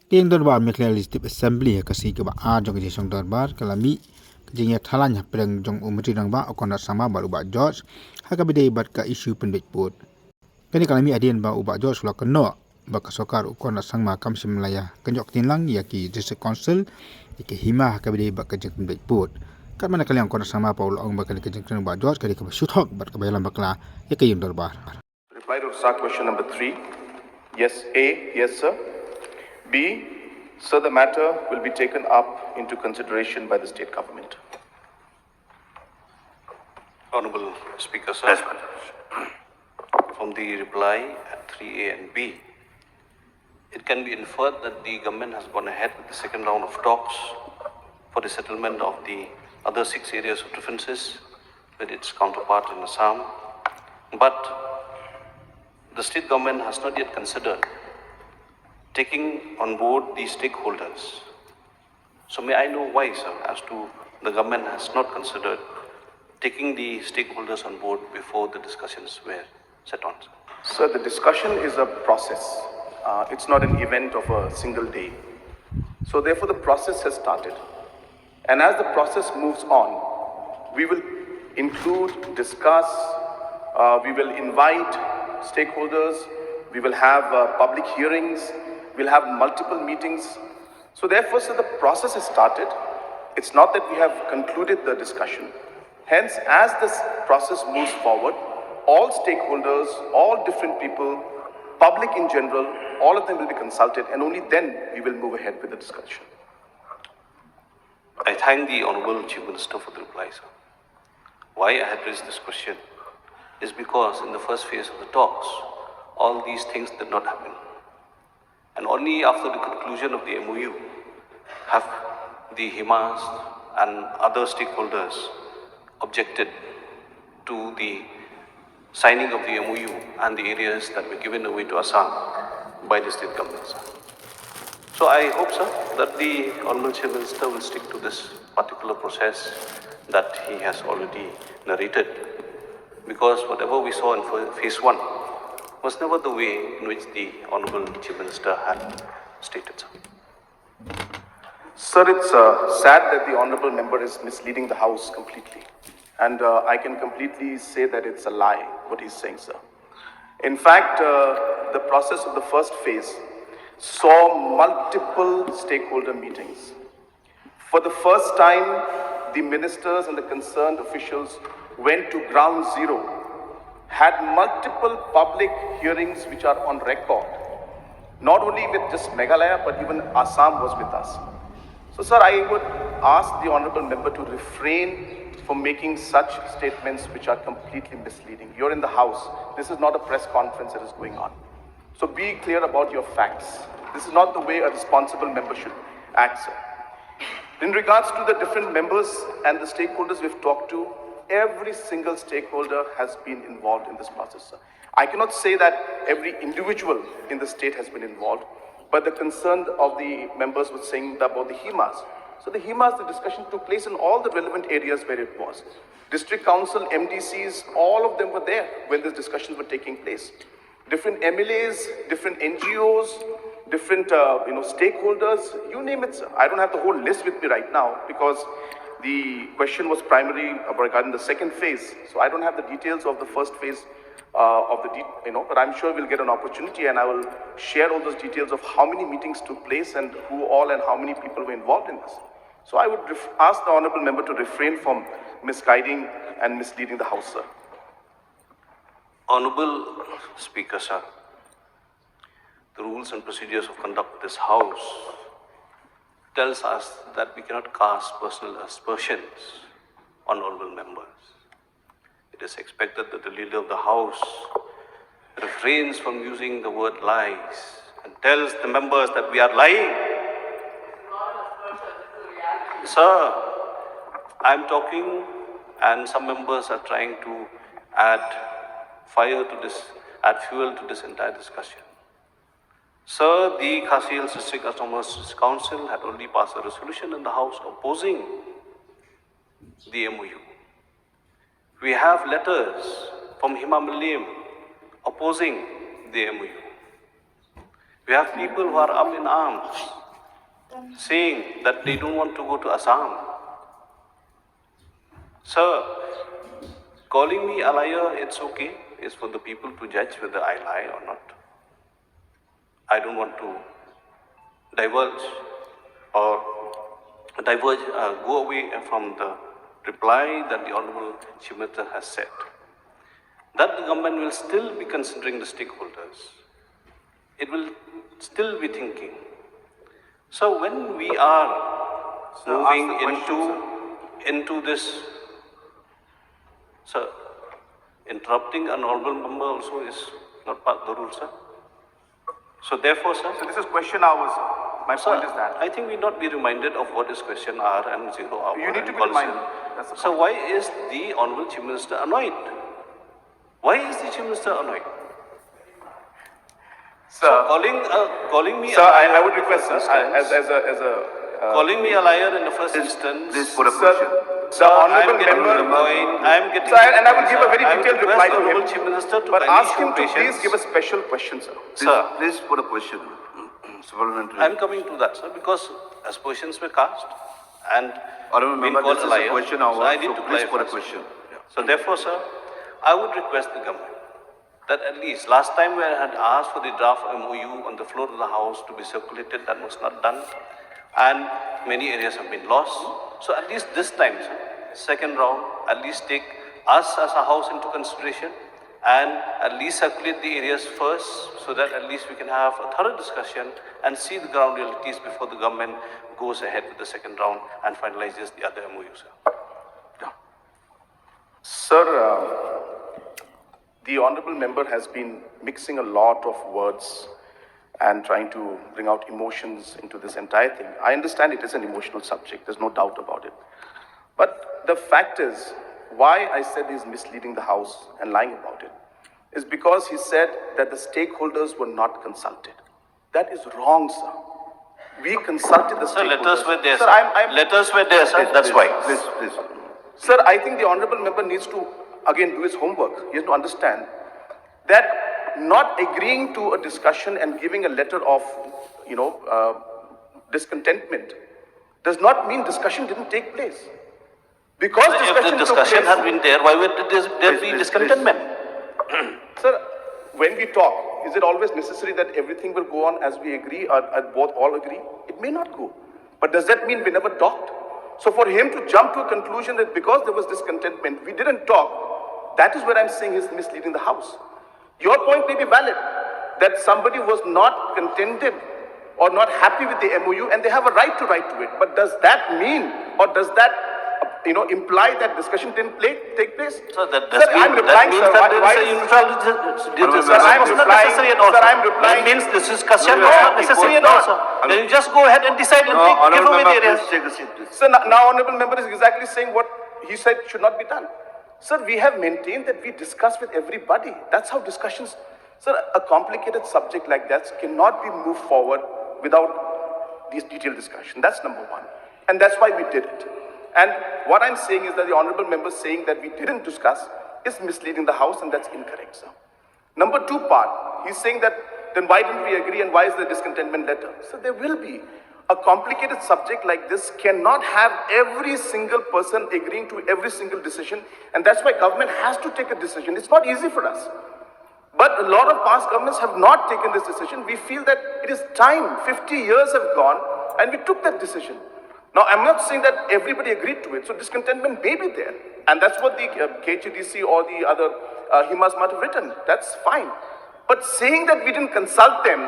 Tiang dorbar Mekla Legislative Assembly kasi ke ba jong ke song dorbar kalami kejingnya thalanya perang jong umri rang ba okona sama ba ubah George hakabide bat ka isu pynbeit put. Kani kalami adian ba ubah George la Kynnoh ba kasokar ukona sangma kamsim Malaya kenjok tinlang ya ki district council ke hima hakabide ba kejeng pynbeit put. Kat mana kalian okona sama pa ong ba kali kejeng ba George kali ke thok bat ka bayalan bakla ya ke yung dorbar. Reply to SAR question number 3. Yes, A, yes sir. B, sir, the matter will be taken up into consideration by the state government. Honorable Speaker, sir. Yes, from the reply at 3A and B, it can be inferred that the government has gone ahead with the second round of talks for the settlement of the other 6 areas of differences with its counterpart in Assam. But the state government has not yet considered taking on board the stakeholders. So may I know why, sir, as to the government has not considered taking the stakeholders on board before the discussions were set on, sir? Sir, the discussion is a process. It's not an event of a single day. So therefore the process has started. And as the process moves on, we will include, discuss, we will invite stakeholders, we will have public hearings, we'll have multiple meetings. So therefore, sir, the process has started. It's not that we have concluded the discussion. Hence, as this process moves forward, all stakeholders, all different people, public in general, all of them will be consulted, and only then we will move ahead with the discussion. I thank the Honorable Chief Minister for the reply, sir. Why I had raised this question is because in the first phase of the talks, all these things did not happen. And only after the conclusion of the MOU have the Himas and other stakeholders objected to the signing of the MOU and the areas that were given away to Assam by the state government, sir. So I hope, sir, that the Honorable Chief Minister will stick to this particular process that he has already narrated, because whatever we saw in phase 1 was never the way in which the Honorable Chief Minister had stated, sir. Sir, it's sad that the Honorable Member is misleading the House completely. And I can completely say that it's a lie, what he's saying, sir. In fact, the process of the first phase saw multiple stakeholder meetings. For the first time, the ministers and the concerned officials went to ground zero, had multiple public hearings which are on record, not only with just Meghalaya, but even Assam was with us. So, sir, I would ask the Honorable Member to refrain from making such statements which are completely misleading. You're in the House. This is not a press conference that is going on. So be clear about your facts. This is not the way a responsible member should act, sir. In regards to the different members and the stakeholders we've talked to, every single stakeholder has been involved in this process, sir. I cannot say that every individual in the state has been involved, but the concern of the members was saying about the HIMAs. So the HIMAs, the discussion took place in all the relevant areas where it was. District Council, MDCs, all of them were there when these discussions were taking place. Different MLAs, different NGOs, different stakeholders, you name it, sir. I don't have the whole list with me right now because the question was primarily regarding the second phase. So I don't have the details of the first phase but I'm sure we'll get an opportunity and I will share all those details of how many meetings took place and who all and how many people were involved in this. So I would ask the Honorable Member to refrain from misguiding and misleading the House, sir. Honorable Speaker, sir, the rules and procedures of conduct of this House tells us that we cannot cast personal aspersions on honorable members. It is expected that the leader of the House refrains from using the word lies and tells the members that we are lying. Sir, I'm talking and some members are trying to add fuel to this entire discussion. Sir, the Khasi Hills District Autonomous Council had already passed a resolution in the House opposing the MOU. We have letters from Himalayan opposing the MOU. We have people who are up in arms, saying that they don't want to go to Assam. Sir, calling me a liar, it's okay. It's for the people to judge whether I lie or not. I don't want to diverge or go away from the reply that the Honorable Chief Minister has said, that the government will still be considering the stakeholders. It will still be thinking. So when we are moving into this, sir, interrupting an honorable member also is not part of the rule, sir. So therefore, sir. So this is question hours. My point is that. I think we not be reminded of what is question hour and 0 hour. You need to be policy. reminded. That's the So why is the Honorable Chief Minister annoyed? Why is the Chief Minister annoyed? Sir, So calling me sir, a liar I would in the request, first sir, instance, calling me a liar in the first instance. Please put a sir, question. the honorable I'm getting member, to the point. I'm getting. sir, and I will give a very I will detailed request reply to the Honorable him. Chief Minister to But kindly ask show him to please patience. give a special question, sir. Sir, Please put a question. Supplementary. I'm coming to that, sir, because aspersions were cast and Honorable been member, called this a is a liar. question So hour, I need so to please put a clarify, sir. question. Yeah. So therefore, sir, I would request the government that at least last time we had asked for the draft MOU on the floor of the House to be circulated, that was not done, and many areas have been lost. So at least this time, sir, second round, at least take us as a House into consideration and at least circulate the areas first so that at least we can have a thorough discussion and see the ground realities before the government goes ahead with the second round and finalizes the other MOU, sir. Sir, the honorable member has been mixing a lot of words and trying to bring out emotions into this entire thing. I understand it is an emotional subject, there's no doubt about it. But the fact is, why I said he's misleading the House and lying about it is because he said that the stakeholders were not consulted. That is wrong, sir. We consulted the Sir, stakeholders. letters were there, Sir, sir. Letters were there, sir. That's why. Please. Sir, I think the honorable member needs to, again, do his homework. He has to understand that not agreeing to a discussion and giving a letter of, discontentment does not mean discussion didn't take place. Because If the discussion had been there, why would there be Please. discontentment? Sir, when we talk, is it always necessary that everything will go on as we agree or both all agree? It may not go. But does that mean we never talked? So for him to jump to a conclusion that because there was discontentment, we didn't talk, that is where I'm saying he's misleading the House. Your point may be valid, that somebody was not contented or not happy with the MOU and they have a right to write to it. But does that mean or does that imply that discussion didn't take place? So that I'm replying, means sir. that there Why is a is- neutral Sir, I'm was not replying- necessary at all. sir, I'm replying- That means this discussion No, was no, not necessary at all, sir. Then you just go ahead and decide and give Honorable away the member, areas. please take a seat, please. Sir, now honorable member is exactly saying what he said should not be done. Sir, we have maintained that we discuss with everybody. That's how discussions, sir, a complicated subject like that cannot be moved forward without this detailed discussion. That's number one. And that's why we did it. And what I'm saying is that the honorable member saying that we didn't discuss is misleading the House, and that's incorrect, sir. Number two part, he's saying that then why didn't we agree and why is there discontentment letter? So there will be. A complicated subject like this cannot have every single person agreeing to every single decision, and that's why government has to take a decision. It's not easy for us. But a lot of past governments have not taken this decision. We feel that it is time. 50 years have gone, and we took that decision. Now, I'm not saying that everybody agreed to it, so discontentment may be there. And that's what the KHDC or the other HIMAS might have written. That's fine. But saying that we didn't consult them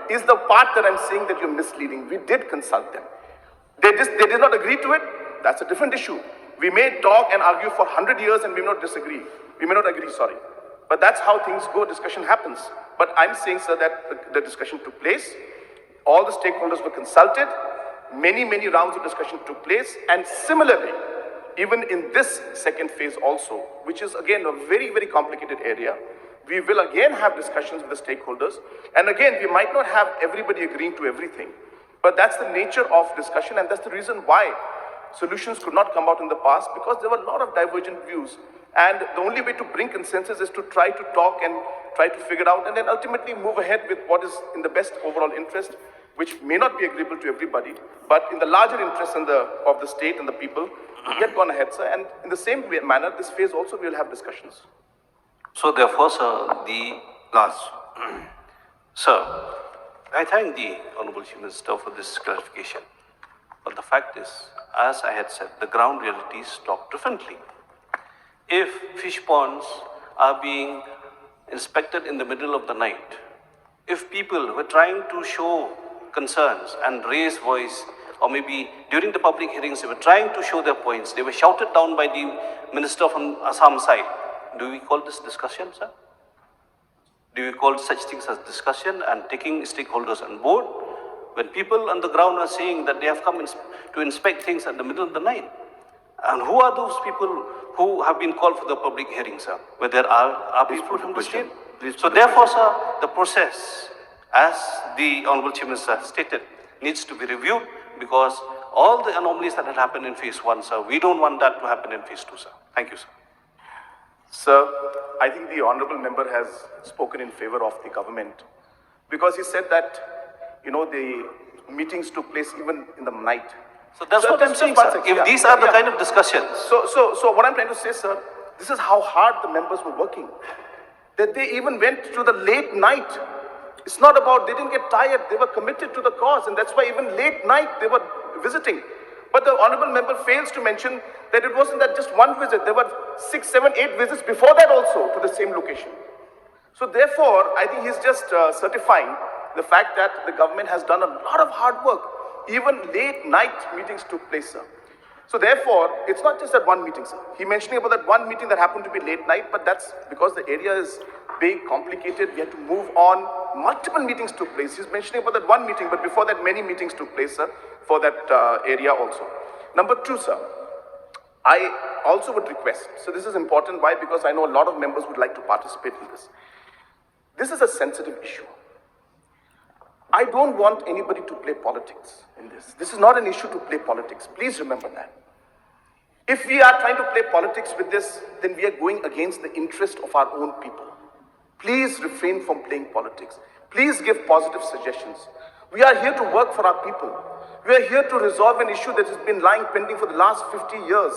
is the part that I'm saying that you're misleading. We did consult them. They did not agree to it. That's a different issue. We may talk and argue for 100 years and we may not disagree. We may not agree, sorry. But that's how things go, discussion happens. But I'm saying, sir, that the discussion took place. All the stakeholders were consulted. Many rounds of discussion took place, and similarly, even in this second phase also, which is again a very complicated area, we will again have discussions with the stakeholders, and again, we might not have everybody agreeing to everything, but that's the nature of discussion, and that's the reason why solutions could not come out in the past, because there were a lot of divergent views, And the only way to bring consensus is to try to talk and try to figure out and then ultimately move ahead with what is in the best overall interest, which may not be agreeable to everybody, but in the larger interest of the state and the people, we have gone ahead, sir. And in the same manner, this phase also we will have discussions. So therefore, sir, the Last. Sir, I thank the Honorable Chief Minister for this clarification. But the fact is, as I had said, the ground realities talk differently. If fish ponds are being inspected in the middle of the night, if people were trying to show concerns and raise voice, or maybe during the public hearings they were trying to show their points, they were shouted down by the minister from Assam side, do we call this discussion, sir? Do we call such things as discussion and taking stakeholders on board when people on the ground are saying that they have come to inspect things at the middle of the night? And who are those people who have been called for the public hearing, sir? Where there are people from the state? So therefore, sir, the process, as the Honorable Chief Minister stated, needs to be reviewed because all the anomalies that had happened in phase 1, sir, we don't want that to happen in phase 2, sir. Thank you, sir. Sir, I think the honorable member has spoken in favor of the government because he said that, the meetings took place even in the night. So that's what I'm saying, sir. If these are the kind of discussions. So what I'm trying to say, sir, this is how hard the members were working. That they even went to the late night. It's not about, they didn't get tired, they were committed to the cause, and that's why even late night they were visiting. But the honorable member fails to mention that it wasn't that just one visit, there were 6, 7, 8 visits before that also to the same location. So therefore, I think he's just certifying the fact that the government has done a lot of hard work. Even late night meetings took place, sir. So therefore, it's not just that one meeting, sir. He mentioning about that one meeting that happened to be late night, but that's because the area is big, complicated, we had to move on. Multiple meetings took place. He's mentioning about that one meeting, but before that, many meetings took place, sir, for that area also. Number 2, sir, I also would request, so this is important, why? Because I know a lot of members would like to participate in this. This is a sensitive issue. I don't want anybody to play politics in this. This is not an issue to play politics. Please remember that. If we are trying to play politics with this, then we are going against the interest of our own people. Please refrain from playing politics. Please give positive suggestions. We are here to work for our people. We are here to resolve an issue that has been lying pending for the last 50 years.